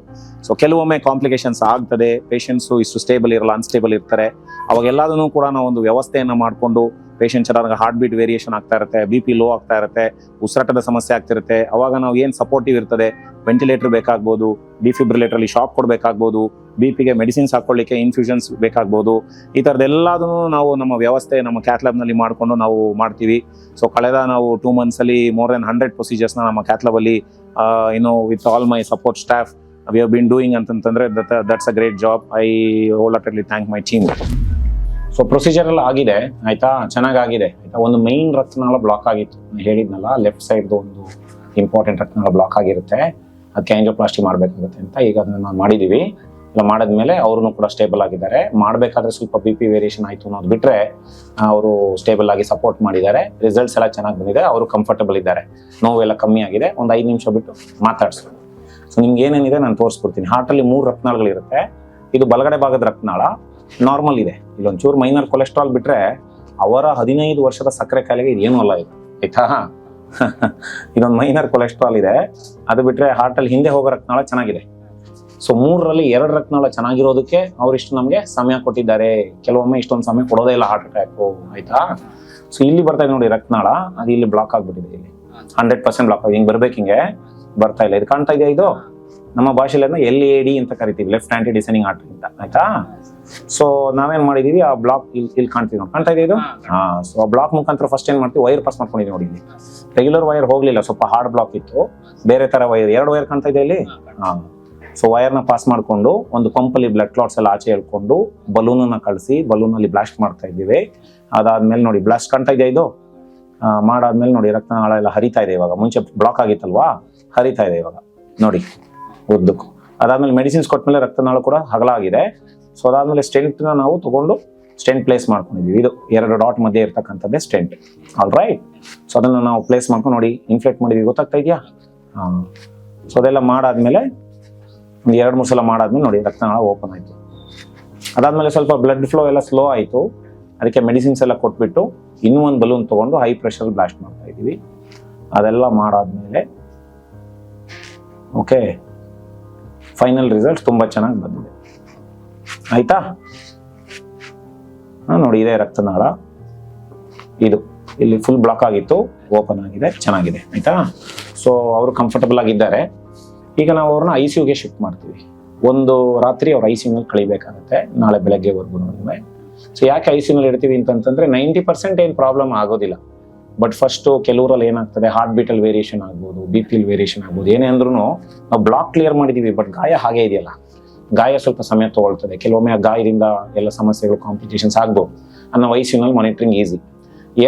ಸೊ ಕೆಲವೊಮ್ಮೆ ಕಾಂಪ್ಲಿಕೇಶನ್ಸ್ ಆಗ್ತದೆ, ಪೇಷಂಟ್ಸು ಇಷ್ಟು ಸ್ಟೇಬಲ್ ಇರಲ್ಲ, ಅನ್ಸ್ಟೇಬಲ್ ಇರ್ತಾರೆ. ಅವಾಗೆಲ್ಲದನ್ನು ಕೂಡ ನಾವು ಒಂದು ವ್ಯವಸ್ಥೆಯನ್ನು ಮಾಡಿಕೊಂಡು ಪೇಷಂಟ್ ಚೆನ್ನಾಗಿ ಹಾರ್ಟ್ ಬೀಟ್ ವೇರಿಯೇಷನ್ ಆಗ್ತಾ ಇರುತ್ತೆ, ಬಿ ಪಿ ಲೋ ಆಗ್ತಾ ಇರುತ್ತೆ, ಉಸಿರಾಟದ ಸಮಸ್ಯೆ ಆಗ್ತಿರುತ್ತೆ. ಅವಾಗ ನಾವು ಏನು ಸಪೋರ್ಟಿವ್ ಇರ್ತದೆ, ವೆಂಟಿಲೇಟರ್ ಬೇಕಾಗ್ಬೋದು, ಡಿಫಿಬ್ರಿಲೇಟರ್ ಅಲ್ಲಿ ಶಾಕ್ ಕೊಡಬೇಕಾಗ್ಬೋದು, ಬಿ ಪಿಗೆ ಮೆಡಿಸಿನ್ಸ್ ಹಾಕೊಳ್ಳಿಕ್ಕೆ ಇನ್ಫ್ಯೂಷನ್ಸ್ ಬೇಕಾಗ್ಬೋದು. ಈ ಥರದ್ದೆಲ್ಲದನ್ನು ನಾವು ನಮ್ಮ ವ್ಯವಸ್ಥೆ ನಮ್ಮ ಕ್ಯಾತ್ ಲ್ಯಾಬ್ನಲ್ಲಿ ಮಾಡಿಕೊಂಡು ನಾವು ಮಾಡ್ತೀವಿ. ಸೊ ಕಳೆದ ನಾವು 2 months ಅಲ್ಲಿ ಮೋರ್ ದೆನ್ 100 ಪ್ರೊಸೀಜರ್ಸ್ನ ನಮ್ಮ ಕ್ಯಾತ್ ಲ್ಯಾಬಲ್ಲಿ with all my support staff we have been doing ಅಂತಂತಂದ್ರೆ that's a great job. I wholeheartedly thank my team. So procedure ಎಲ್ಲ ಆಗಿದೆ ಆಯ್ತಾ, ಚೆನ್ನಾಗಾಗಿದೆ ಆಯ್ತಾ. ಒಂದು ಮೈನ್ ರಕ್ತನಾಳ ಬ್ಲಾಕ್ ಆಗಿತ್ತು, ಹೇಳಿದ್ನಲ್ಲ, ಲೆಫ್ಟ್ ಸೈಡ್ದು ಒಂದು ಇಂಪಾರ್ಟೆಂಟ್ ರಕ್ತನಾಳ ಬ್ಲಾಕ್ ಆಗಿರುತ್ತೆ, ಅದಕ್ಕೆ ಆಂಜಿಯೋಪ್ಲಾಸ್ಟಿ ಮಾಡಬೇಕಾಗುತ್ತೆ ಅಂತ. ಈಗ ಅದನ್ನ ನಾವು ಮಾಡಿದೀವಿ. ಇಲ್ಲ ಮಾಡಿದ್ಮೇಲೆ ಅವರು ಕೂಡ ಸ್ಟೇಬಲ್ ಆಗಿದ್ದಾರೆ. ಮಾಡಬೇಕಾದ್ರೆ ಸ್ವಲ್ಪ ಬಿ ಪಿ ವೇರಿಯೇಷನ್ ಆಯಿತು ಅನ್ನೋದು ಬಿಟ್ಟರೆ ಅವರು ಸ್ಟೇಬಲ್ ಆಗಿ ಸಪೋರ್ಟ್ ಮಾಡಿದ್ದಾರೆ. ರಿಸಲ್ಟ್ಸ್ ಎಲ್ಲ ಚೆನ್ನಾಗಿ ಬಂದಿದೆ, ಅವರು ಕಂಫರ್ಟಬಲ್ ಇದ್ದಾರೆ, ನೋವೆಲ್ಲ ಕಮ್ಮಿ ಆಗಿದೆ. ಒಂದು 5 ನಿಮಿಷ ಬಿಟ್ಟು ಮಾತಾಡ್ಸೋಣ. ಸೊ ನಿಮ್ಗೆ ಏನೇನಿದೆ ನಾನು ತೋರಿಸ್ಬಿಡ್ತೀನಿ. ಹಾರ್ಟಲ್ಲಿ 3 ರಕ್ತನಾಳಗಳಿರುತ್ತೆ. ಇದು ಬಲಗಡೆ ಭಾಗದ ರಕ್ತನಾಳ ನಾರ್ಮಲ್ ಇದೆ. ಇಲ್ಲೊಂಚೂರು ಮೈನರ್ ಕೊಲೆಸ್ಟ್ರಾಲ್ ಬಿಟ್ರೆ ಅವರ 15 ವರ್ಷದ ಸಕ್ಕರೆ ಕಾಯಿಲೆಗೆ ಇದೇನೂ ಅಲ್ಲ ಇದು ಆಯ್ತಾ. ಇದೊಂದು ಮೈನರ್ ಕೊಲೆಸ್ಟ್ರಾಲ್ ಇದೆ, ಅದು ಬಿಟ್ರೆ ಹಾರ್ಟಲ್ಲಿ ಹಿಂದೆ ಹೋಗೋ ರಕ್ತನಾಳ ಚೆನ್ನಾಗಿದೆ. ಸೊ 3ರಲ್ಲಿ 2 ರಕ್ತನಾಳ ಚೆನ್ನಾಗಿರೋದಕ್ಕೆ ಅವರಿಷ್ಟು ನಮಗೆ ಸಮಯ ಕೊಟ್ಟಿದ್ದಾರೆ. ಕೆಲವೊಮ್ಮೆ ಇಷ್ಟೊಂದು ಸಮಯ ಕೊಡೋದೇ ಇಲ್ಲ ಹಾರ್ಟ್ ಅಟ್ಯಾಕು ಆಯ್ತಾ. ಸೊ ಇಲ್ಲಿ ಬರ್ತಾ ಇದೆ ನೋಡಿ ರಕ್ತನಾಳ, ಅದು ಇಲ್ಲಿ ಬ್ಲಾಕ್ ಆಗ್ಬಿಟ್ಟಿದೆ. ಇಲ್ಲಿ 100% ಬ್ಲಾಕ್ ಆಗಿದೆ. ಹಿಂಗೆ ಬರ್ಬೇಕು, ಹಿಂಗೆ ಬರ್ತಾ ಇಲ್ಲ. ಇದು ಕಾಣ್ತಾ ಇದೆಯಾ? ಇದು ನಮ್ಮ ಭಾಷೆಯಲ್ಲಿ LAD ಅಂತ ಕರಿತೀವಿ, ಲೆಫ್ಟ್ ಆಂಟಿ ಡಿಸೆಂಡಿಂಗ್ ಆರ್ಟರಿ ಅಂತ ಆಯ್ತಾ. ಸೊ ನಾವೇನ್ ಮಾಡಿದೀವಿ, ಆ ಬ್ಲಾಕ್ ಇಲ್ಲಿ ಕಾಣ್ತೀವಿ ನೋಡಿ, ಕಾಣ್ತಾ ಇದೆ ಇದು. ಸೊ ಆ ಬ್ಲಾಕ್ ಮುಖಾಂತರ ಫಸ್ಟ್ ಏನ್ ಮಾಡ್ತೀವಿ, ವೈರ್ ಪಾಸ್ ಮಾಡ್ಕೊಂಡಿದ್ದೀವಿ ನೋಡಿ. ಇಲ್ಲಿ ರೆಗ್ಯುಲರ್ ವೈರ್ ಹೋಗ್ಲಿಲ್ಲ, ಸ್ವಲ್ಪ ಹಾರ್ಡ್ ಬ್ಲಾಕ್ ಇತ್ತು, ಬೇರೆ ತರ ವೈರ್, 2 ವೈರ್ ಕಾಣ್ತಾ ಇದೆ ಇಲ್ಲಿ. ಸೊ ವೈರ್ನ ಪಾಸ್ ಮಾಡ್ಕೊಂಡು ಒಂದು ಪಂಪಲ್ಲಿ ಬ್ಲಡ್ ಕ್ಲಾಟ್ಸ್ ಎಲ್ಲ ಆಚೆ ಹೇಳ್ಕೊಂಡು ಬಲೂನನ್ನ ಕಳಿಸಿ ಬಲೂನಲ್ಲಿ ಬ್ಲಾಸ್ಟ್ ಮಾಡ್ತಾ ಇದ್ದೀವಿ. ಅದಾದ್ಮೇಲೆ ನೋಡಿ ಬ್ಲಾಸ್ಟ್ ಕಾಣ್ತಾ ಇದೆ ಇದು. ಮಾಡಾದ್ಮೇಲೆ ನೋಡಿ ರಕ್ತನಾಳ ಎಲ್ಲ ಹರಿತಾ ಇದೆ ಇವಾಗ. ಮುಂಚೆ ಬ್ಲಾಕ್ ಆಗಿತ್ತಲ್ವಾ, ಹರಿತಾ ಇದೆ ಇವಾಗ ನೋಡಿ ಉದ್ದಕ್ಕೂ. ಅದಾದ್ಮೇಲೆ ಮೆಡಿಸಿನ್ಸ್ ಕೊಟ್ಮೇಲೆ ರಕ್ತನಾಳ ಕೂಡ ಅಗಲ ಆಗಿದೆ. ಸೊ ಅದಾದ್ಮೇಲೆ ಸ್ಟೆಂಟ್ನ ನಾವು ತಗೊಂಡು ಸ್ಟೆಂಟ್ ಪ್ಲೇಸ್ ಮಾಡ್ಕೊಂಡಿದೀವಿ. ಇದು 2 ಡಾಟ್ ಮಧ್ಯೆ ಇರ್ತಕ್ಕಂಥದ್ದೇ ಸ್ಟೆಂಟ್. All right. ಸೊ ಅದನ್ನ ನಾವು ಪ್ಲೇಸ್ ಮಾಡ್ಕೊಂಡು ನೋಡಿ ಇನ್ಫ್ಲೇಟ್ ಮಾಡಿದೀವಿ, ಗೊತ್ತಾಗ್ತಾ ಇದೆಯಾ? ಸೊ ಅದೆಲ್ಲ ಮಾಡಾದ್ಮೇಲೆ ಒಂದು 2-3 ಸಲ ಮಾಡಾದ್ಮೇಲೆ ನೋಡಿ ರಕ್ತನಾಳ ಓಪನ್ ಆಯ್ತು. ಅದಾದ್ಮೇಲೆ ಸ್ವಲ್ಪ ಬ್ಲಡ್ ಫ್ಲೋ ಎಲ್ಲ ಸ್ಲೋ ಆಯಿತು, ಅದಕ್ಕೆ ಮೆಡಿಸಿನ್ಸ್ ಎಲ್ಲ ಕೊಟ್ಬಿಟ್ಟು ಇನ್ನೂ ಒಂದು ಬಲೂನ್ ತಗೊಂಡು ಹೈ ಪ್ರೆಷರ್ ಬ್ಲಾಸ್ಟ್ ಮಾಡ್ತಾ ಇದ್ದೀವಿ. ಅದೆಲ್ಲ ಮಾಡಾದ್ಮೇಲೆ ಓಕೆ, ಫೈನಲ್ ರಿಸಲ್ಟ್ ತುಂಬಾ ಚೆನ್ನಾಗಿ ಬಂದಿದೆ ಆಯ್ತಾ. ನೋಡಿ ಇದೇ ರಕ್ತನಾಳ, ಇದು ಇಲ್ಲಿ ಫುಲ್ ಬ್ಲಾಕ್ ಆಗಿತ್ತು, ಓಪನ್ ಆಗಿದೆ, ಚೆನ್ನಾಗಿದೆ ಆಯ್ತಾ. ಸೊ ಅವರು ಕಂಫರ್ಟಬಲ್ ಆಗಿದ್ದಾರೆ. ಈಗ ನಾವು ಅವ್ರನ್ನ ICUಗೆ ಶಿಫ್ಟ್ ಮಾಡ್ತೀವಿ. ಒಂದು ರಾತ್ರಿ ಅವ್ರು ICUನಲ್ಲಿ ಕಳಿಬೇಕಾಗುತ್ತೆ, ನಾಳೆ ಬೆಳಗ್ಗೆವರೆಗೂ. ಸೊ ಯಾಕೆ ICUನಲ್ಲಿ ಇಡ್ತೀವಿ ಅಂತಂದ್ರೆ 90% ಏನು ಪ್ರಾಬ್ಲಮ್ ಆಗೋದಿಲ್ಲ. ಬಟ್ ಫಸ್ಟ್ ಕೆಲವರಲ್ಲಿ ಏನಾಗ್ತದೆ, ಹಾರ್ಟ್ ಬೀಟಲ್ ವೇರಿಯೇಷನ್ ಆಗ್ಬೋದು, BP ವೇರಿಯೇಷನ್ ಆಗ್ಬೋದು. ಏನೇ ಅಂದ್ರೂ ನಾವು ಬ್ಲಾಕ್ ಕ್ಲಿಯರ್ ಮಾಡಿದೀವಿ, ಬಟ್ ಗಾಯ ಹಾಗೆ ಇದೆಯಲ್ಲ, ಗಾಯ ಸ್ವಲ್ಪ ಸಮಯ ತಗೊಳ್ತದೆ. ಕೆಲವೊಮ್ಮೆ ಆ ಗಾಯದಿಂದ ಎಲ್ಲ ಸಮಸ್ಯೆಗಳು, ಕಾಂಪ್ಲಿಕೇಶನ್ಸ್ ಆಗ್ಬೋದು. ನಾವು ICUನಲ್ಲಿ ಮಾನಿಟರಿಂಗ್ ಈಸಿ.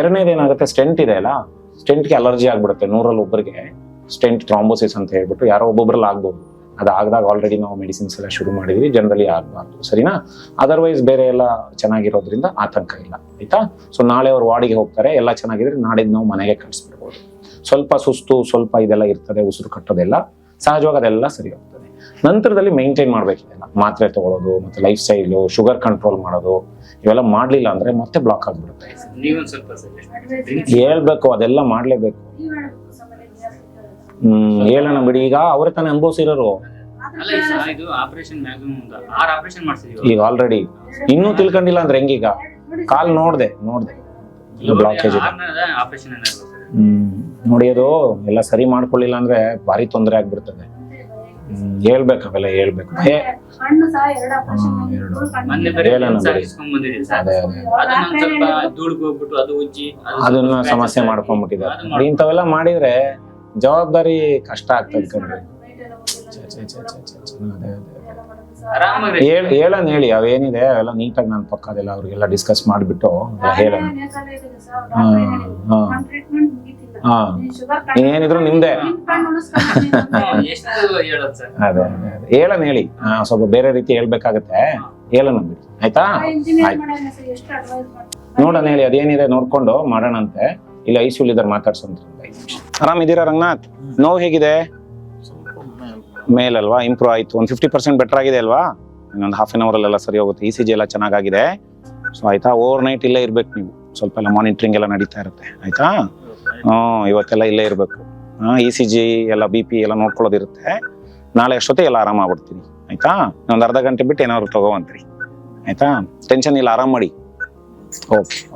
ಎರಡನೇದು ಏನಾಗುತ್ತೆ, ಸ್ಟೆಂಟ್ ಇದೆ ಅಲ್ಲ, ಸ್ಟೆಂಟ್ಗೆ ಅಲರ್ಜಿ ಆಗ್ಬಿಡುತ್ತೆ. 100ರಲ್ಲಿ ಒಬ್ಬರಿಗೆ ಸ್ಟೆಂಟ್ ಥ್ರಾಂಬೋಸಿಸ್ ಅಂತ ಹೇಳ್ಬಿಟ್ಟು ಯಾರೋ ಒಬ್ಬೊಬ್ರಲ್ಲಿ ಆಗ್ಬೋದು. ಅದಾಗದಾಗ ಆಲ್ರೆಡಿ ನಾವು ಮೆಡಿಸಿನ್ಸ್ ಎಲ್ಲ ಶುರು ಮಾಡಿದ್ವಿ, ಜನರಲಿ ಆಗಬಾರ್ದು, ಸರಿನಾ. ಅದರ್ವೈಸ್ ಬೇರೆ ಎಲ್ಲ ಚೆನ್ನಾಗಿರೋದ್ರಿಂದ ಆತಂಕ ಇಲ್ಲ ಆಯ್ತಾ. ಸೊ ನಾಳೆ ಅವ್ರು ವಾರ್ಡಿಗೆ ಹೋಗ್ತಾರೆ, ಎಲ್ಲ ಚೆನ್ನಾಗಿದ್ರೆ ನಾಡಿದ್ದು ನಾವು ಮನೆಗೆ ಕಳಿಸ್ಬಿಡ್ಬೋದು. ಸ್ವಲ್ಪ ಸುಸ್ತು, ಸ್ವಲ್ಪ ಇದೆಲ್ಲ ಇರ್ತದೆ, ಉಸಿರು ಕಟ್ಟೋದೆಲ್ಲ ಸಹಜವಾಗಿ, ಅದೆಲ್ಲ ಸರಿ ಹೋಗ್ತದೆ. ನಂತರದಲ್ಲಿ ಮೇಂಟೈನ್ ಮಾಡ್ಬೇಕಿದೆಲ್ಲ, ಮಾತ್ರೆ ತಗೊಳ್ಳೋದು, ಮತ್ತೆ ಲೈಫ್ ಸ್ಟೈಲು, ಶುಗರ್ ಕಂಟ್ರೋಲ್ ಮಾಡೋದು, ಇವೆಲ್ಲ ಮಾಡ್ಲಿಲ್ಲ ಅಂದ್ರೆ ಮತ್ತೆ ಬ್ಲಾಕ್ ಆಗ್ಬಿಡುತ್ತೆ. ಹೇಳ್ಬೇಕು, ಅದೆಲ್ಲ ಮಾಡ್ಲೇಬೇಕು. ಹೇಳೋಣ ಬಿಡಿ, ಈಗ ಅವರೇ ತಾನೇ ಅನುಭವಿಸಿರೋರು. ಈಗ ಆಲ್ರೆಡಿ ಇನ್ನೂ ತಿಳ್ಕೊಂಡಿಲ್ಲ ಅಂದ್ರೆ ಹೆಂಗೀಗ? ಕಾಲ್ ನೋಡ್ದೆ ಬ್ಲಾಕೇಜ್ ಇದೆ. ನೋಡಿ ಅದು ಎಲ್ಲ ಸರಿ ಮಾಡ್ಕೊಳ್ಳಿಲ್ಲ ಅಂದ್ರೆ ಭಾರಿ ತೊಂದರೆ ಆಗ್ಬಿಡ್ತದೆ. ಹೇಳ್ಬೇಕು, ಅವೆಲ್ಲ ಹೇಳ್ಬೇಕು. ಹೇಳೋಣ ಬಿಡಿ, ಅದನ್ನ ಸಮಸ್ಯೆ ಮಾಡ್ಕೊಂಡ್ಬಿಟ್ಟಿದ್ದಾರೆ. ಇಂಥವೆಲ್ಲ ಮಾಡಿದ್ರೆ ಜವಾಬ್ದಾರಿ ಕಷ್ಟ ಆಗ್ತದೆ ಕಣ್ರಿ. ಹೇಳೋಣ, ಹೇಳಿ ಅವೇನಿದೆ ಅವೆಲ್ಲ ನೀಟಾಗಿ ನಾನು ಪಕ್ಕ ಅದೆಲ್ಲ ಅವ್ರಿಗೆಲ್ಲ ಡಿಸ್ಕಸ್ ಮಾಡಿಬಿಟ್ಟು ಹೇಳೋಣ. ಏನಿದ್ರು ನಿಮ್ದೆ. ಅದೇ ಹೇಳೋಣ, ಹೇಳಿ. ಸ್ವಲ್ಪ ಬೇರೆ ರೀತಿ ಹೇಳ್ಬೇಕಾಗತ್ತೆ, ಹೇಳೋಣ ಬಿಡಿ ಆಯ್ತಾ. ಆಯ್ತು, ನೋಡೋಣ, ಹೇಳಿ ಅದೇನಿದೆ ನೋಡ್ಕೊಂಡು ಮಾಡೋಣಂತೆ. ಇಲ್ಲ ICU ಇದ್ದಾರೆ, ಮಾತಾಡ್ಸೋಂತ. ಆರಾಮಿದ್ದೀರಾ ರಂಗನಾಥ್? ನೋವು ಹೇಗಿದೆ? ಮೇಲಲ್ವಾ, ಇಂಪ್ರೂವ್ ಆಯ್ತು, ಒಂದು 50% ಬೆಟರ್ ಆಗಿದೆ ಅಲ್ವಾ? ಇನ್ನೊಂದು ಹಾಫ್ ಅನ್ ಅವರ್ ಅಲ್ಲೆಲ್ಲ ಸರಿ ಹೋಗುತ್ತೆ. ECG ಎಲ್ಲ ಚೆನ್ನಾಗಿದೆ. ಸೊ ಆಯ್ತಾ, ಓವರ್ ನೈಟ್ ಇಲ್ಲೇ ಇರ್ಬೇಕು ನೀವು. ಸ್ವಲ್ಪ ಎಲ್ಲ ಮಾನಿಟರಿಂಗ್ ಎಲ್ಲ ನಡೀತಾ ಇರುತ್ತೆ ಆಯ್ತಾ. ಇವತ್ತೆಲ್ಲ ಇಲ್ಲೇ ಇರಬೇಕು. ECG ಎಲ್ಲ BP ಎಲ್ಲ ನೋಡ್ಕೊಳ್ಳೋದಿರುತ್ತೆ. ನಾಳೆ ಅಷ್ಟೊತ್ತಿಗೆ ಎಲ್ಲ ಆರಾಮ ಆಗ್ಬಿಡ್ತೀನಿ ಆಯ್ತಾ. ಒಂದು ಅರ್ಧ ಗಂಟೆ ಬಿಟ್ಟು ಏನಾದ್ರು ತಗೋವಂತ್ರಿ ಆಯ್ತಾ. ಟೆನ್ಷನ್ ಇಲ್ಲ, ಆರಾಮ್ ಮಾಡಿ.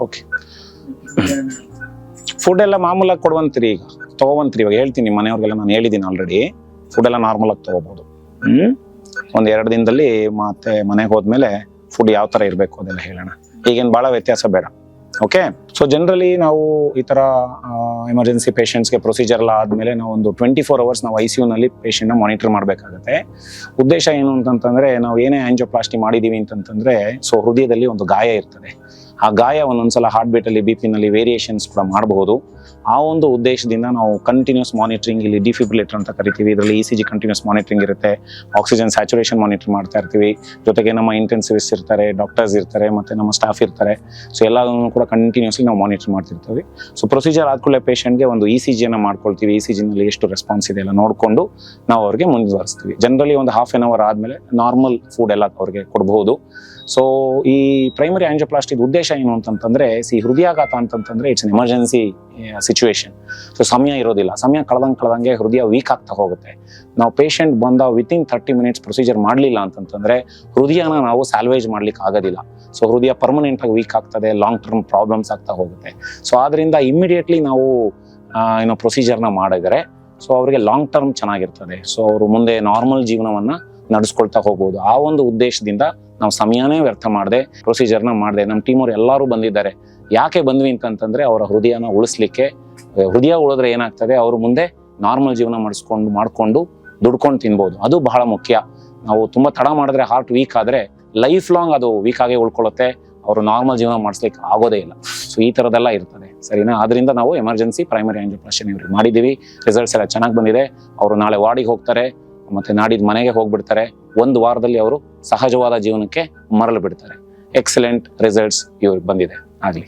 ಓಕೆ. ಫುಡ್ ಎಲ್ಲ ಮಾಮೂಲಾಗಿ ಕೊಡುವಂತ್ರಿ, ಈಗ ತಗೋವಂತ್ರಿ. ಇವಾಗ ಹೇಳ್ತೀನಿ ಮನೆಯವ್ರಿಗೆಲ್ಲ ನಾನು ಹೇಳಿದ್ದೀನಿ ಆಲ್ರೆಡಿ, ಫುಡ್ ಎಲ್ಲ ನಾರ್ಮಲ್ ಆಗಿ ತಗೋಬಹುದು. ಒಂದ್ 2 ದಿನದಲ್ಲಿ ಮತ್ತೆ ಮನೆಗೆ ಹೋದ್ಮೇಲೆ ಫುಡ್ ಯಾವ ತರ ಇರಬೇಕು ಅದೆಲ್ಲ ಹೇಳೋಣ. ಈಗೇನು ಬಹಳ ವ್ಯತ್ಯಾಸ ಬೇಡ. ಓಕೆ, ಸೊ ಜನರಲಿ ನಾವು ಈ ತರ ಎಮರ್ಜೆನ್ಸಿ ಪೇಷಂಟ್ಸ್ಗೆ ಪ್ರೊಸೀಜರ್ ಎಲ್ಲ ಆದ್ಮೇಲೆ ನಾವು ಒಂದು 24 hours ನಾವು ICU ನಲ್ಲಿ ಪೇಷಂಟ್ ನ ಮಾನಿಟರ್ ಮಾಡಬೇಕಾಗುತ್ತೆ. ಉದ್ದೇಶ ಏನು ಅಂತಂತಂದ್ರೆ, ನಾವು ಏನೇ ಆಂಜಿಯೋಪ್ಲಾಸ್ಟಿ ಮಾಡಿದೀವಿ ಅಂತಂತಂದ್ರೆ, ಸೊ ಹೃದಯದಲ್ಲಿ ಒಂದು ಗಾಯ ಇರ್ತದೆ. ಆ ಗಾಯ ಒಂದೊಂದ್ಸಲ ಹಾರ್ಟ್ ಬೀಟ್ ಅಲ್ಲಿ BP ನಲ್ಲಿ ವೇರಿಯೇಷನ್ಸ್ ಕೂಡ ಮಾಡಬಹುದು. ಆ ಒಂದು ಉದ್ದೇಶದಿಂದ ನಾವು ಕಂಟಿನ್ಯೂಸ್ ಮಾನಿಟರಿಂಗ್, ಇಲ್ಲಿ ಡಿಫಿಬ್ರಿಲೇಟರ್ ಅಂತ ಕರಿತೀವಿ, ಇದರಲ್ಲಿ ECG ಕಂಟಿನ್ಯೂಸ್ ಮಾನಿಟರಿಂಗ್ ಇರುತ್ತೆ, ಆಕ್ಸಿಜನ್ ಸ್ಯಾಚುರೇಷನ್ ಮಾನಿಟರ್ ಮಾಡ್ತಾ ಇರ್ತೀವಿ. ಜೊತೆಗೆ ನಮ್ಮ ಇಂಟೆನ್ಸಿವಿಸ್ಟ್ ಇರ್ತಾರೆ, ಡಾಕ್ಟರ್ಸ್ ಇರ್ತಾರೆ, ಮತ್ತೆ ನಮ್ಮ ಸ್ಟಾಫ್ ಇರ್ತಾರೆ. ಸೊ ಎಲ್ಲದನ್ನು ಕೂಡ ಕಂಟಿನ್ಯೂಸ್ಲಿ ನಾವು ಮಾನಿಟರ್ ಮಾಡ್ತಿರ್ತೀವಿ. ಸೊ ಪ್ರೊಸೀಜರ್ ಆದ್ಕೂಡಲೇ ಪೇಷಂಟ್ಗೆ ಒಂದು ECG ಅನ್ನ ಮಾಡ್ಕೊಳ್ತೀವಿ. ECG ನಲ್ಲಿ ಎಷ್ಟು ರೆಸ್ಪಾನ್ಸ್ ಇದೆ ಎಲ್ಲ ನೋಡಿಕೊಂಡು ನಾವು ಅವ್ರಿಗೆ ಮುಂದುವರಿಸ್ತೀವಿ. ಜನರಲಿ ಒಂದು 1/2 hour ಆದ್ಮೇಲೆ ನಾರ್ಮಲ್ ಫುಡ್ ಎಲ್ಲ ಅವ್ರಿಗೆ ಕೊಡಬಹುದು. ಸೊ ಈ ಪ್ರೈಮರಿ ಆಂಜಿಯೋಪ್ಲಾಸ್ಟಿ ಉದ್ದೇಶ ಏನು ಅಂತಂತಂದ್ರೆ, ಹೃದಯಾಘಾತ ಅಂತಂತಂದ್ರೆ it's an emergency situation. So ಸಮಯ ಇರೋದಿಲ್ಲ, ಸಮಯ ಕಳೆದಂಗೆ ಹೃದಯ ವೀಕ್ ಆಗ್ತಾ ಹೋಗುತ್ತೆ. ನಾವು ಪೇಷಂಟ್ ಬಂದ ವಿತಿನ್ 30 minutes ಪ್ರೊಸೀಜರ್ ಮಾಡಲಿಲ್ಲ ಅಂತಂತಂದ್ರೆ ಹೃದಯನ ನಾವು ಸ್ಯಾಲ್ವೇಜ್ ಮಾಡ್ಲಿಕ್ಕೆ ಆಗೋದಿಲ್ಲ. ಸೊ ಹೃದಯ ಪರ್ಮನೆಂಟ್ ಆಗಿ ವೀಕ್ ಆಗ್ತದೆ, ಲಾಂಗ್ ಟರ್ಮ್ ಪ್ರಾಬ್ಲಮ್ಸ್ ಆಗ್ತಾ ಹೋಗುತ್ತೆ. ಸೊ ಆದ್ರಿಂದ ಇಮಿಡಿಯೇಟ್ಲಿ ನಾವು ಪ್ರೊಸೀಜರ್ನ ಮಾಡಿದರೆ ಸೊ ಅವರಿಗೆ ಲಾಂಗ್ ಟರ್ಮ್ ಚೆನ್ನಾಗಿರ್ತದೆ. ಸೊ ಅವರು ಮುಂದೆ ನಾರ್ಮಲ್ ಜೀವನವನ್ನ ನಡೆಸ್ಕೊಳ್ತಾ ಹೋಗ್ಬೋದು. ಆ ಒಂದು ಉದ್ದೇಶದಿಂದ ನಾವು ಸಮಯನೇ ವ್ಯರ್ಥ ಮಾಡದೆ ಪ್ರೊಸೀಜರ್ನ ಮಾಡಿದೆ. ನಮ್ಮ ಟೀಮ್ ಅವ್ರು ಎಲ್ಲರೂ ಬಂದಿದ್ದಾರೆ. ಯಾಕೆ ಬಂದ್ವಿ ಅಂತಂತಂದ್ರೆ ಅವರ ಹೃದಯನ ಉಳಿಸ್ಲಿಕ್ಕೆ. ಹೃದಯ ಉಳಿದ್ರೆ ಏನಾಗ್ತದೆ, ಅವರು ಮುಂದೆ ನಾರ್ಮಲ್ ಜೀವನ ಮಾಡ್ಕೊಂಡು ದುಡ್ಕೊಂಡು ತಿನ್ಬೋದು. ಅದು ಬಹಳ ಮುಖ್ಯ. ನಾವು ತುಂಬಾ ತಡ ಮಾಡಿದ್ರೆ ಹಾರ್ಟ್ ವೀಕ್ ಆದ್ರೆ ಲೈಫ್ ಲಾಂಗ್ ಅದು ವೀಕ್ ಆಗೇ ಉಳ್ಕೊಳ್ಳುತ್ತೆ, ಅವರು ನಾರ್ಮಲ್ ಜೀವನ ಮಾಡಿಸ್ಲಿಕ್ಕೆ ಆಗೋದೇ ಇಲ್ಲ. ಸೊ ಈ ತರದೆಲ್ಲ ಇರ್ತದೆ, ಸರಿನಾ? ಆದ್ರಿಂದ ನಾವು ಎಮರ್ಜೆನ್ಸಿ ಪ್ರೈಮರಿ ಆಂಜಿಯೋಪ್ಲಾಸ್ಟಿ ಇವ್ರಿಗೆ ಮಾಡಿದ್ದೀವಿ. ರಿಸಲ್ಟ್ಸ್ ಎಲ್ಲ ಚೆನ್ನಾಗಿ ಬಂದಿದೆ. ಅವರು ನಾಳೆ ವಾರ್ಡಿಗೆ ಹೋಗ್ತಾರೆ, ಮತ್ತೆ ನಾಡಿದ್ದು ಮನೆಗೆ ಹೋಗ್ಬಿಡ್ತಾರೆ. 1 ವಾರದಲ್ಲಿ ಅವರು ಸಹಜವಾದ ಜೀವನಕ್ಕೆ ಮರಳು ಬಿಡ್ತಾರೆ. ಎಕ್ಸಲೆಂಟ್ ರಿಸಲ್ಟ್ಸ್ ಇವ್ರಿಗೆ ಬಂದಿದೆ. ಆಗ್ಲಿ.